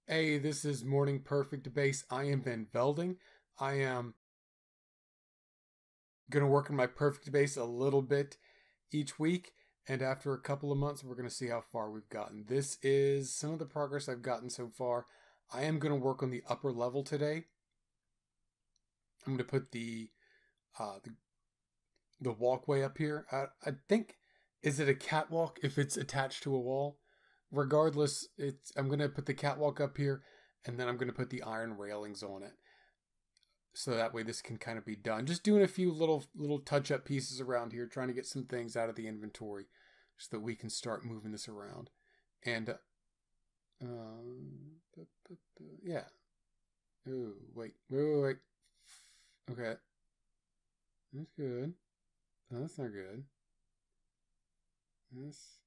Hey, this is Morning Perfect Base. I am Van Velding. I am going to work on my perfect base a little bit each week, and after a couple of months, we're going to see how far we've gotten. This is some of the progress I've gotten so far. I am going to work on the upper level today. I'm going to put uh, the, the walkway up here. I think, is it a catwalk if it's attached to a wall? Regardless, I'm going to put the catwalk up here, and then I'm going to put the iron railings on it. So that way this can kind of be done. Just doing a few little touch-up pieces around here, trying to get some things out of the inventory so that we can start moving this around. And, yeah. Ooh, wait. Okay. That's good. No, that's not good. That's...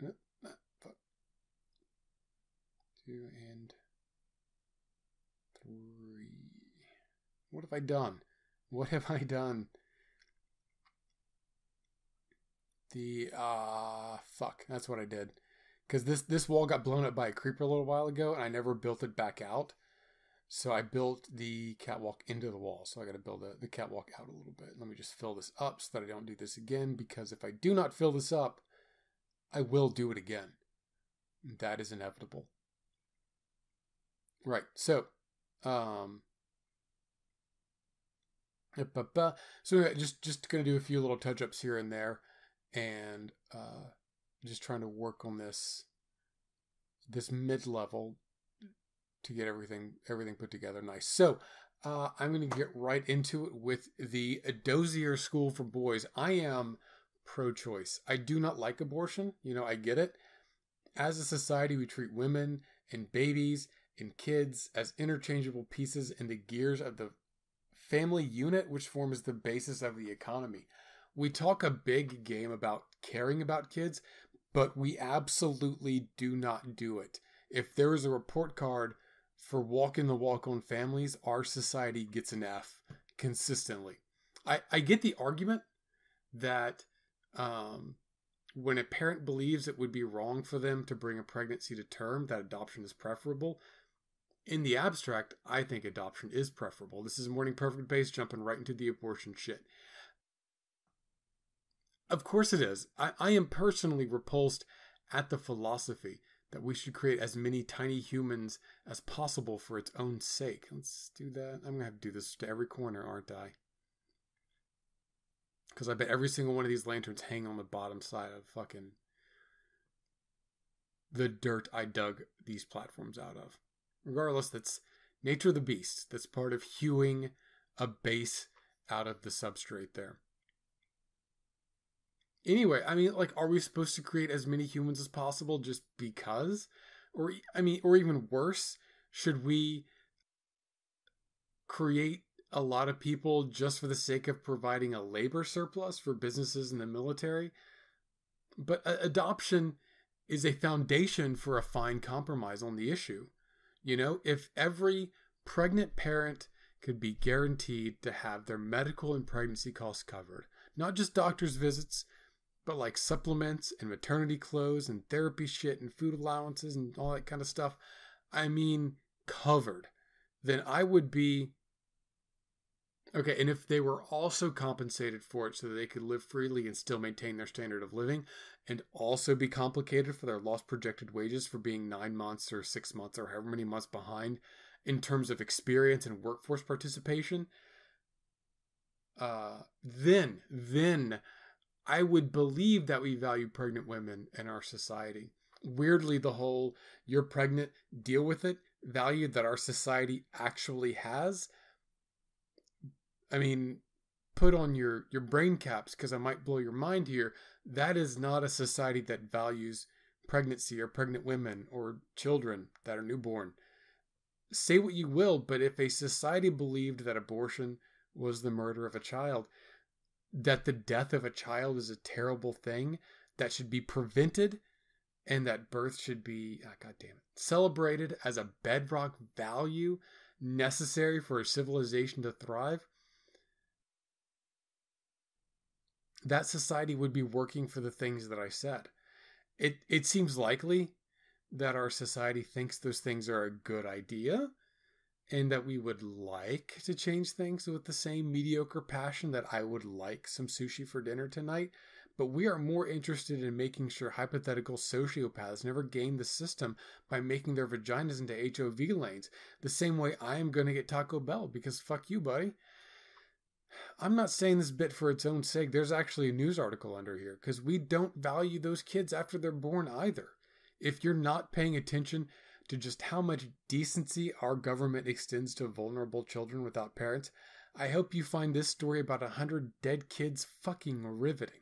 fuck. 2 and 3. What have I done? What have I done? Fuck. That's what I did. Because this wall got blown up by a creeper a little while ago, and I never built it back out. So I built the catwalk into the wall. So I got to build the catwalk out a little bit. Let me just fill this up so that I don't do this again. Because if I do not fill this up, I will do it again. That is inevitable. Right. So, so just gonna do a few little touch-ups here and there, and just trying to work on this mid-level to get everything put together nice. So I'm gonna get right into it with the Dozier School for Boys. I am pro-choice. I do not like abortion. I get it. As a society, we treat women and babies and kids as interchangeable pieces in the gears of the family unit, which forms the basis of the economy. We talk a big game about caring about kids, but we absolutely do not do it. If there is a report card for walking the walk on families, our society gets an F consistently. I get the argument that when a parent believes it would be wrong for them to bring a pregnancy to term, that adoption is preferable. In the abstract, I think adoption is preferable. This is Morning Perfect Base, jumping right into the abortion shit. Of course it is. I am personally repulsed at the philosophy that we should create as many tiny humans as possible for its own sake. Let's do that. I'm going to have to do this to every corner, aren't I? Because I bet every single one of these lanterns hang on the bottom side of fucking the dirt I dug these platforms out of. Regardless, that's nature of the beast. That's part of hewing a base out of the substrate there. Anyway, are we supposed to create as many humans as possible just because? Or even worse, should we create a lot of people just for the sake of providing a labor surplus for businesses and the military? But adoption is a foundation for a fine compromise on the issue. If every pregnant parent could be guaranteed to have their medical and pregnancy costs covered, not just doctor's visits, but like supplements and maternity clothes and therapy shit and food allowances and all that kind of stuff, covered, then I would be okay. And if they were also compensated for it so that they could live freely and still maintain their standard of living, and also be complicated for their lost projected wages for being 9 months or 6 months or however many months behind in terms of experience and workforce participation, then I would believe that we value pregnant women in our society. Weirdly, the whole "you're pregnant, deal with it" value that our society actually has, put on your brain caps, because I might blow your mind here. That is not a society that values pregnancy or pregnant women or children that are newborn. Say what you will, but if a society believed that abortion was the murder of a child, that the death of a child is a terrible thing that should be prevented, and that birth should be, celebrated as a bedrock value necessary for a civilization to thrive, that society would be working for the things that I said. It seems likely that our society thinks those things are a good idea, and that we would like to change things with the same mediocre passion that I would like some sushi for dinner tonight. But we are more interested in making sure hypothetical sociopaths never game the system by making their vaginas into HOV lanes, the same way I am going to get Taco Bell, because fuck you, buddy. I'm not saying this bit for its own sake. There's actually a news article under here, because we don't value those kids after they're born either. If you're not paying attention to just how much decency our government extends to vulnerable children without parents, I hope you find this story about 100 dead kids fucking riveting.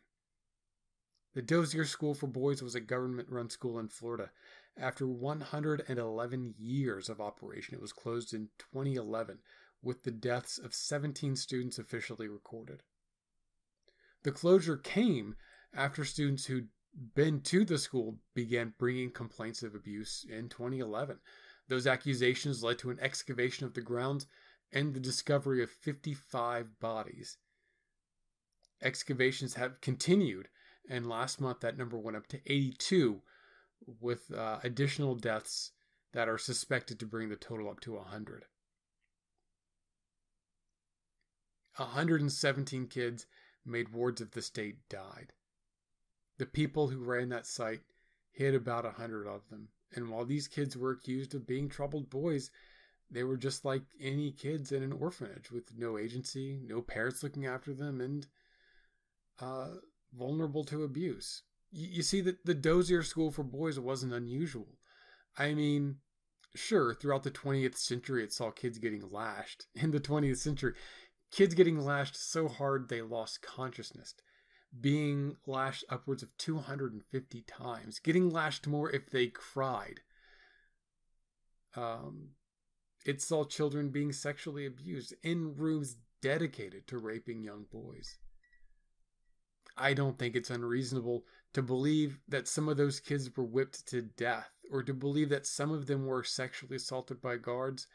The Dozier School for Boys was a government-run school in Florida. After 111 years of operation, it was closed in 2011, with the deaths of 17 students officially recorded. The closure came after students who'd been to the school began bringing complaints of abuse in 2011. Those accusations led to an excavation of the grounds and the discovery of 55 bodies. Excavations have continued, and last month that number went up to 82, with additional deaths that are suspected to bring the total up to 100. 117 kids made wards of the state died. The people who ran that site hid about 100 of them, and while these kids were accused of being troubled boys, they were just like any kids in an orphanage with no agency, no parents looking after them, and vulnerable to abuse. You see that the Dozier School for Boys wasn't unusual. I mean, sure, throughout the 20th century it saw kids getting lashed. In the 20th century, kids getting lashed so hard they lost consciousness, being lashed upwards of 250 times, getting lashed more if they cried. It saw children being sexually abused in rooms dedicated to raping young boys. I don't think it's unreasonable to believe that some of those kids were whipped to death, or to believe that some of them were sexually assaulted by guards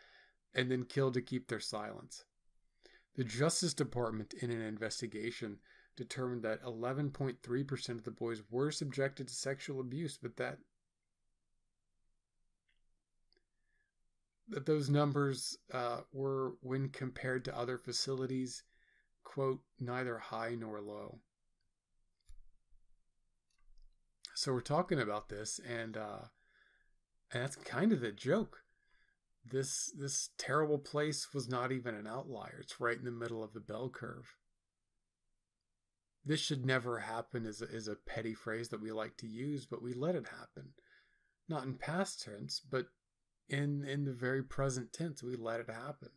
and then killed to keep their silence. The Justice Department, in an investigation, determined that 11.3% of the boys were subjected to sexual abuse, but that those numbers were, when compared to other facilities, quote, neither high nor low. So we're talking about this, and that's kind of the joke. This terrible place was not even an outlier. It's right in the middle of the bell curve. This should never happen is a petty phrase that we like to use, but we let it happen. Not in past tense, but in the very present tense, we let it happen.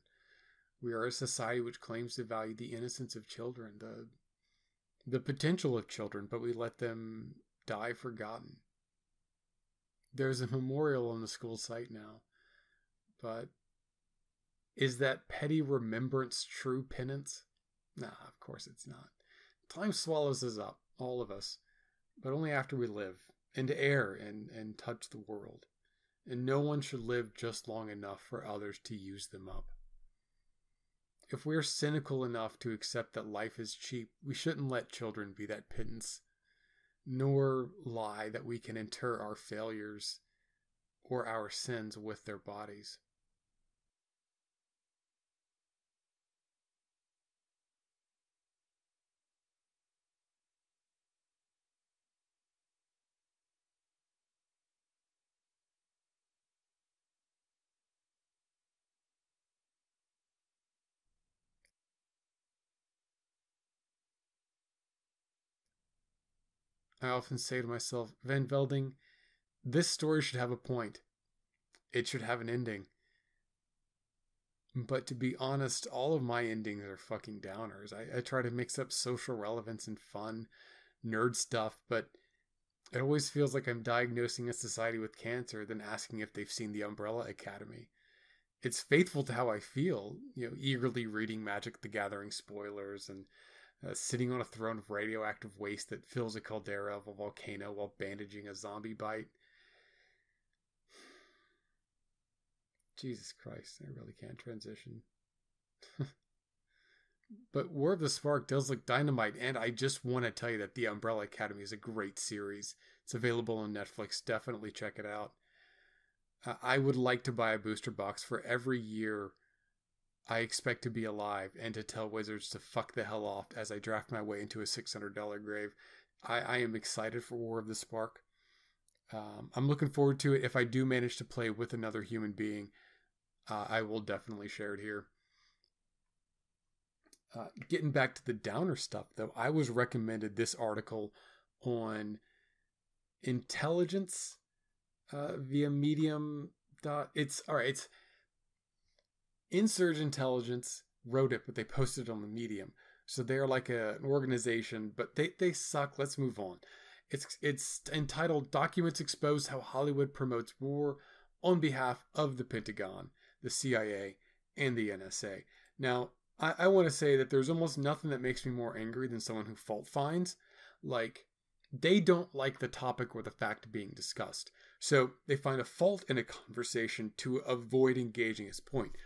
We are a society which claims to value the innocence of children, the potential of children, but we let them die forgotten. There's a memorial on the school site now, but is that petty remembrance true penance? Nah, of course it's not. Time swallows us up, all of us, but only after we live, and err and touch the world. And no one should live just long enough for others to use them up. If we're cynical enough to accept that life is cheap, we shouldn't let children be that pittance, nor lie that we can inter our failures or our sins with their bodies. I often say to myself, Van Velding, this story should have a point. It should have an ending. But to be honest, all of my endings are fucking downers. I try to mix up social relevance and fun, nerd stuff, but it always feels like I'm diagnosing a society with cancer than asking if they've seen the Umbrella Academy. It's faithful to how I feel, eagerly reading Magic the Gathering spoilers and sitting on a throne of radioactive waste that fills a caldera of a volcano while bandaging a zombie bite. Jesus Christ, I really can't transition. But War of the Spark does look dynamite, and I just want to tell you that The Umbrella Academy is a great series. It's available on Netflix. Definitely check it out. I would like to buy a booster box for every year I expect to be alive and to tell Wizards to fuck the hell off as I draft my way into a $600 grave. I am excited for War of the Spark. I'm looking forward to it. If I do manage to play with another human being, I will definitely share it here. Getting back to the downer stuff, though, I was recommended this article on intelligence via Medium. It's Insurge Intelligence wrote it, but they posted it on the Medium. So they're like an organization, but they suck. Let's move on. It's entitled "Documents Expose How Hollywood Promotes War on Behalf of the Pentagon, the CIA, and the NSA." Now, I want to say that there's almost nothing that makes me more angry than someone who fault finds. Like, they don't like the topic or the fact being discussed. So they find a fault in a conversation to avoid engaging his point.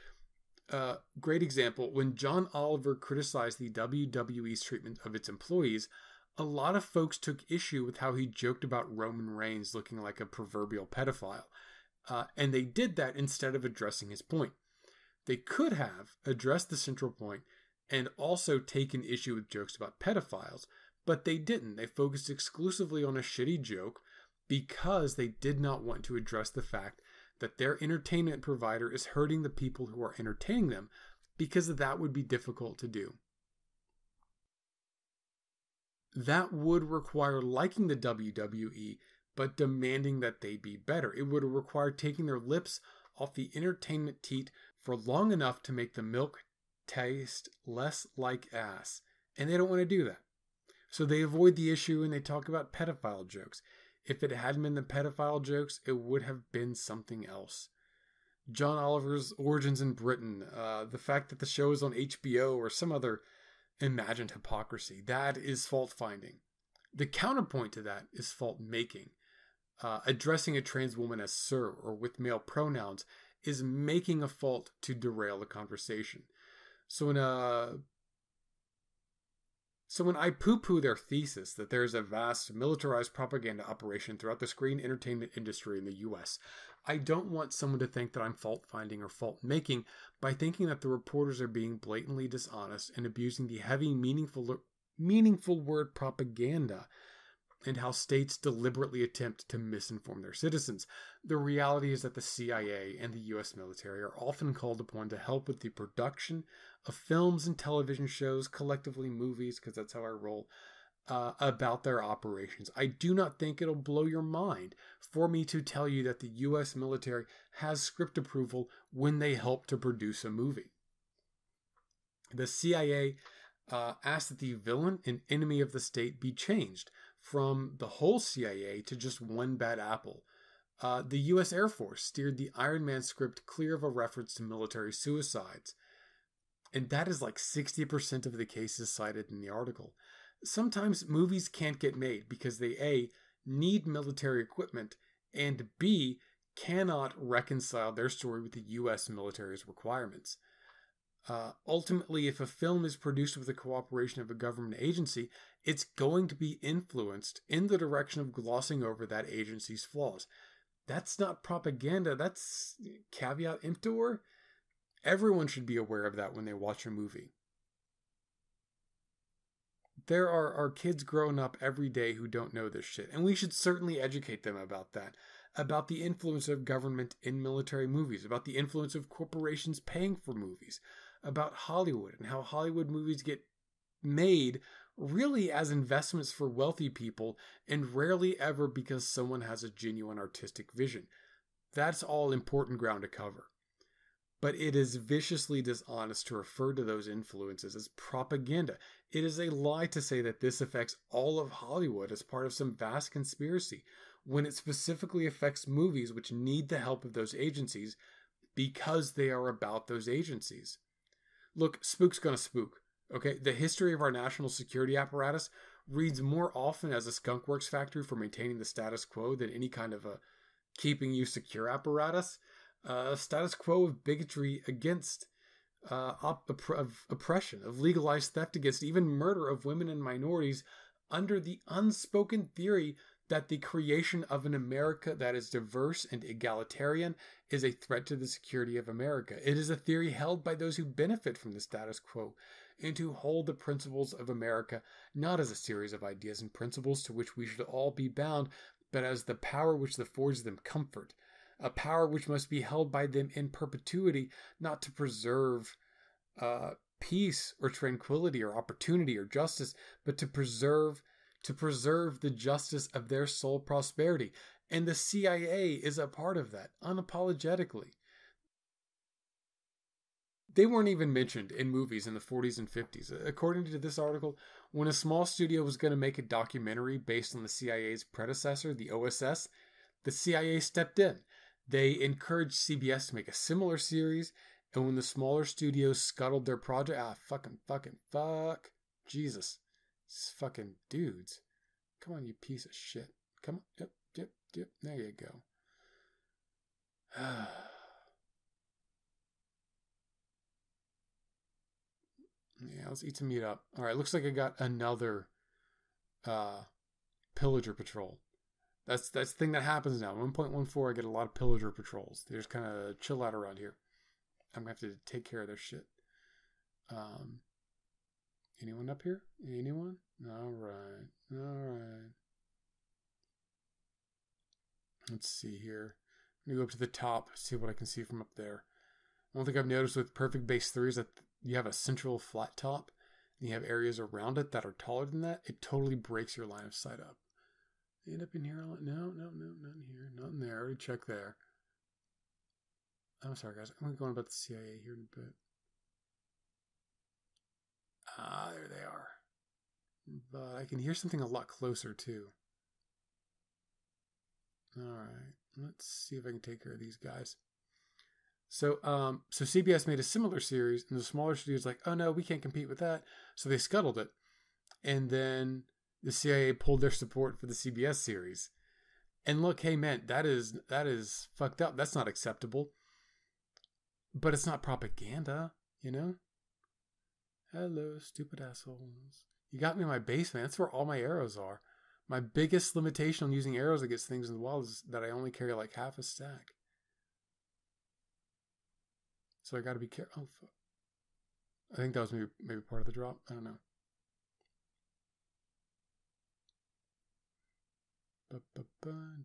Great example, when John Oliver criticized the WWE's treatment of its employees, a lot of folks took issue with how he joked about Roman Reigns looking like a proverbial pedophile. And they did that instead of addressing his point. They could have addressed the central point and also taken issue with jokes about pedophiles, but they didn't. They focused exclusively on a shitty joke because they did not want to address the fact that their entertainment provider is hurting the people who are entertaining them, because that would be difficult to do. That would require liking the WWE, but demanding that they be better. It would require taking their lips off the entertainment teat for long enough to make the milk taste less like ass. And they don't want to do that. So they avoid the issue and they talk about pedophile jokes. If it hadn't been the pedophile jokes, it would have been something else. John Oliver's origins in Britain, the fact that the show is on HBO or some other imagined hypocrisy, that is fault finding. The counterpoint to that is fault making. Addressing a trans woman as sir or with male pronouns is making a fault to derail the conversation. So when I poo-poo their thesis that there is a vast militarized propaganda operation throughout the screen entertainment industry in the US, I don't want someone to think that I'm fault-finding or fault-making by thinking that the reporters are being blatantly dishonest and abusing the heavy, meaningful word propaganda and how states deliberately attempt to misinform their citizens. The reality is that the CIA and the US military are often called upon to help with the production of films and television shows, collectively movies, because that's how I roll, about their operations. I do not think it'll blow your mind for me to tell you that the US military has script approval when they help to produce a movie. The CIA asked that the villain and enemy of the state be changed from the whole CIA to just one bad apple. The US Air Force steered the Iron Man script clear of a reference to military suicides. And that is like 60% of the cases cited in the article. Sometimes movies can't get made because they A, need military equipment, and B, cannot reconcile their story with the US military's requirements. Ultimately, if a film is produced with the cooperation of a government agency, it's going to be influenced in the direction of glossing over that agency's flaws. That's not propaganda, that's caveat emptor. Everyone should be aware of that when they watch a movie. There are kids growing up every day who don't know this shit, and we should certainly educate them about that, about the influence of government in military movies, about the influence of corporations paying for movies, about Hollywood and how Hollywood movies get made really as investments for wealthy people and rarely ever because someone has a genuine artistic vision. That's all important ground to cover. But it is viciously dishonest to refer to those influences as propaganda. It is a lie to say that this affects all of Hollywood as part of some vast conspiracy, when it specifically affects movies which need the help of those agencies because they are about those agencies. Look, spook's gonna spook, okay? The history of our national security apparatus reads more often as a skunkworks factory for maintaining the status quo than any kind of a keeping you secure apparatus. Status quo of bigotry against oppression, of legalized theft against even murder of women and minorities under the unspoken theory that the creation of an America that is diverse and egalitarian is a threat to the security of America. It is a theory held by those who benefit from the status quo and who hold the principles of America not as a series of ideas and principles to which we should all be bound, but as the power which affords them comfort, a power which must be held by them in perpetuity, not to preserve peace or tranquility or opportunity or justice, but to preserve the justice of their sole prosperity. And the CIA is a part of that, unapologetically. They weren't even mentioned in movies in the 40s and 50s. According to this article, when a small studio was going to make a documentary based on the CIA's predecessor, the OSS, the CIA stepped in. They encouraged CBS to make a similar series, and when the smaller studios scuttled their project, fuck. Jesus. These fucking dudes. Come on, you piece of shit. Come on. Yep. There you go. Yeah, let's eat some meat up. All right, looks like I got another pillager patrol. That's the thing that happens now. 1.14, I get a lot of pillager patrols. They just kind of chill out around here. I'm going to have to take care of their shit. Anyone up here? Anyone? All right. Let's see here. I'm going to go up to the top, see what I can see from up there. One thing I've noticed with Perfect Base 3 is that you have a central flat top, and you have areas around it that are taller than that. It totally breaks your line of sight up. End up in here? No, not in here. Not in there. I already checked there. I'm sorry, guys. I'm going to go on about the CIA here in a bit. There they are. But I can hear something a lot closer, too. Alright. Let's see if I can take care of these guys. So CBS made a similar series, and the smaller studio's like, oh no, we can't compete with that. So they scuttled it. And then the CIA pulled their support for the CBS series. And look, hey man, that is fucked up. That's not acceptable. But it's not propaganda, you know? Hello, stupid assholes. You got me in my base, man. That's where all my arrows are. My biggest limitation on using arrows against things in the wild is that I only carry like half a stack. So I gotta be careful. Oh, fuck. I think that was maybe part of the drop. I don't know.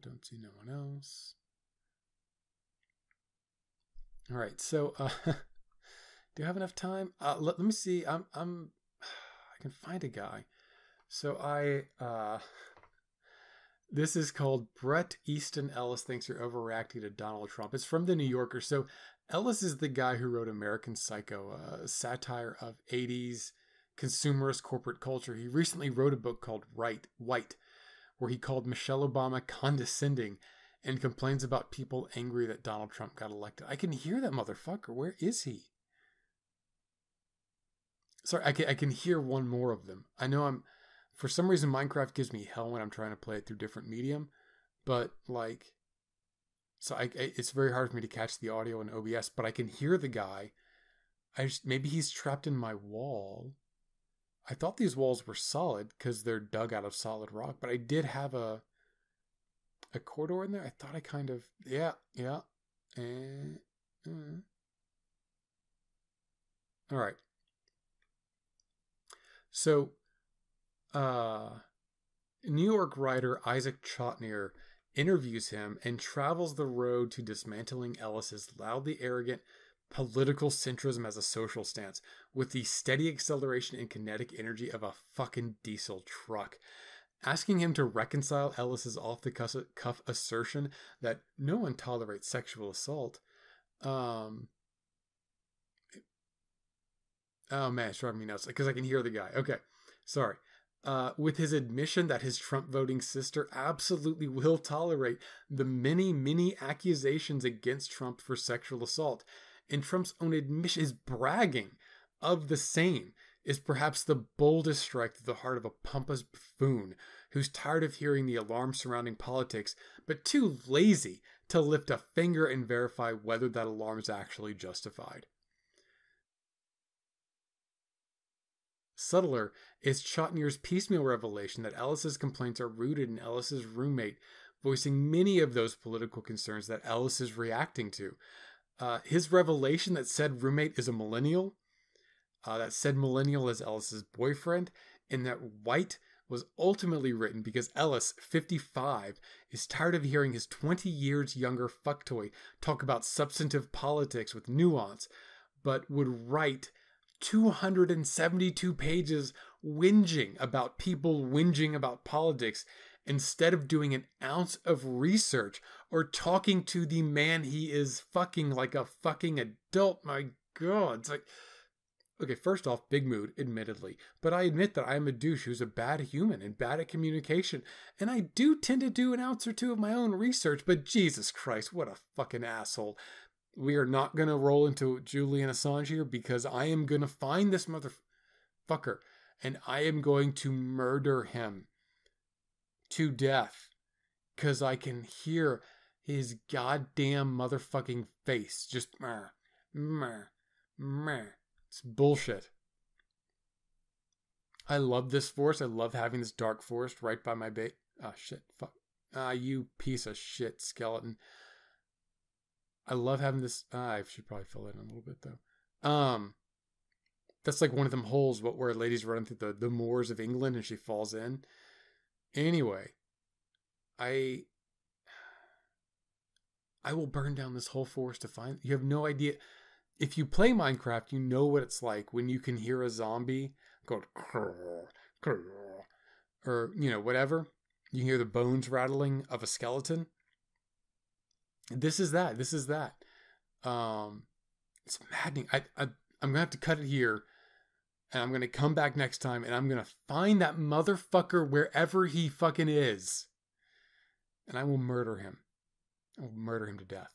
Don't see no one else. All right, so do I have enough time? Let me see. I can find a guy. So this is called Bret Easton Ellis Thinks You're Overreacting to Donald Trump. It's from the New Yorker. So Ellis is the guy who wrote American Psycho, a satire of 80s consumerist corporate culture. He recently wrote a book called White, where he called Michelle Obama condescending and complains about people angry that Donald Trump got elected. I can hear that motherfucker. Where is he? Sorry, I can hear one more of them. I know for some reason Minecraft gives me hell when I'm trying to play it through different medium, but like, so it's very hard for me to catch the audio in OBS, but I can hear the guy. Maybe he's trapped in my wall. I thought these walls were solid because they're dug out of solid rock, but I did have a corridor in there. I thought I kind of, yeah. All right. So, New York writer Isaac Chotiner interviews him and travels the road to dismantling Ellis's loudly arrogant political centrism as a social stance with the steady acceleration and kinetic energy of a fucking diesel truck. Asking him to reconcile Ellis's off-the-cuff assertion that no one tolerates sexual assault. Oh man, it's driving me nuts because I can hear the guy. Okay, sorry. With his admission that his Trump voting sister absolutely will tolerate the many accusations against Trump for sexual assault. And Trump's own admission, his bragging of the same, is perhaps the boldest strike to the heart of a pompous buffoon who's tired of hearing the alarm surrounding politics, but too lazy to lift a finger and verify whether that alarm is actually justified. Subtler is Chotnier's piecemeal revelation that Ellis's complaints are rooted in Ellis's roommate voicing many of those political concerns that Ellis is reacting to. His revelation that said roommate is a millennial, that said millennial is Ellis's boyfriend, and that White was ultimately written because Ellis, 55, is tired of hearing his 20 years younger fucktoy talk about substantive politics with nuance, but would write 272 pages whinging about people whinging about politics instead of doing an ounce of research or talking to the man he is fucking like a fucking adult. My God. It's like, okay, first off, big mood, admittedly. But I admit that I am a douche who's a bad human and bad at communication. And I do tend to do an ounce or two of my own research, but Jesus Christ, what a fucking asshole. We are not going to roll into Julian Assange here because I am going to find this motherfucker and I am going to murder him to death because I can hear his goddamn motherfucking face just it's bullshit. I love this forest. I love having this dark forest right by my base. Oh shit, fuck. You piece of shit skeleton. I love having this. I should probably fill it in a little bit though. That's like one of them holes, but where a lady's running through the moors of England and she falls in. Anyway, I will burn down this whole forest to find. You have no idea. If you play Minecraft, you know what it's like when you can hear a zombie go, or you know whatever. You can hear the bones rattling of a skeleton. This is that. This is that. It's maddening. I'm gonna have to cut it here. And I'm going to come back next time and I'm going to find that motherfucker wherever he fucking is. And I will murder him. I will murder him to death.